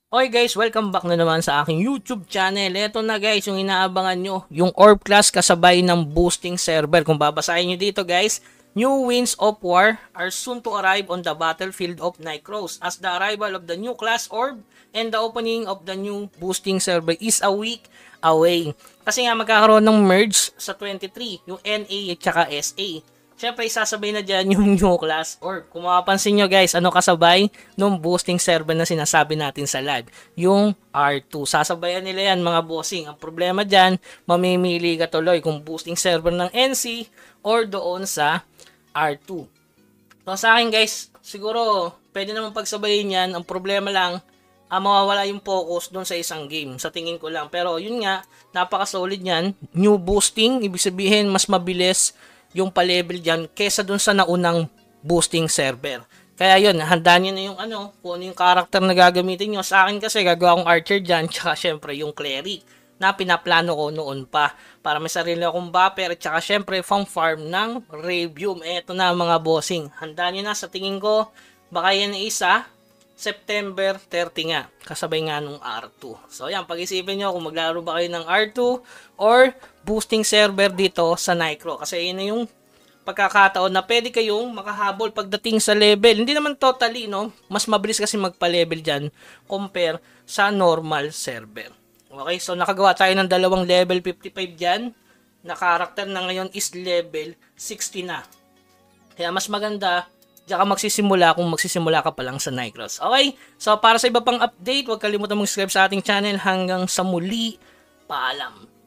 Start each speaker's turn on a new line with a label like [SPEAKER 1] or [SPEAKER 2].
[SPEAKER 1] Okay guys, welcome back na naman sa aking YouTube channel. Ito na guys, yung inaabangan nyo, yung Orb class kasabay ng boosting server. Kung babasahin nyo dito guys, new winds of war are soon to arrive on the battlefield of Nightcross as the arrival of the new class Orb and the opening of the new boosting server is a week away. Kasi nga magkakaroon ng merge sa 23, yung NA at saka SA. Siyempre, sasabay na dyan yung new class. Or kung mapapansin nyo guys, ano kasabay nung boosting server na sinasabi natin sa lag? Yung R2. Sasabayan nila yan mga bossing. Ang problema dyan, mamimili ka tuloy kung boosting server ng NC or doon sa R2. So sa akin guys, siguro pwede naman pagsabayin yan. Ang problema lang, mawawala yung focus doon sa isang game. Sa tingin ko lang. Pero yun nga, napaka-solid yan. New boosting, ibig sabihin mas mabilis yung pa-level dyan kesa dun sa naunang boosting server. Kaya yun, handa nyo na yung kung ano yung character na gagamitin nyo. Sa akin kasi gagawa akong archer dyan, tsaka syempre yung cleric na pinaplano ko noon pa para may sarili akong buffer at tsaka syempre farm ng Ravium. Eto na mga bossing, handa nyo na sa tingin ko. Baka yan isa September 30 nga, kasabay nga nung R2. So yan, pag-isipin nyo kung maglaro ba kayo ng R2 or boosting server dito sa Nightcross. Kasi yun na yung pagkakataon na pwede kayong makahabol pagdating sa level. Hindi naman totally, no? Mas mabilis kasi magpa-level dyan compare sa normal server. Okay, so nakagawa tayo ng dalawang level 55 dyan. Na character na ngayon is level 60 na. Kaya mas maganda diyan ka magsisimula kung magsisimula ka pa lang sa Nightcross. Okay? So, para sa iba pang update, huwag kalimutan mag-subscribe sa ating channel. Hanggang sa muli, paalam.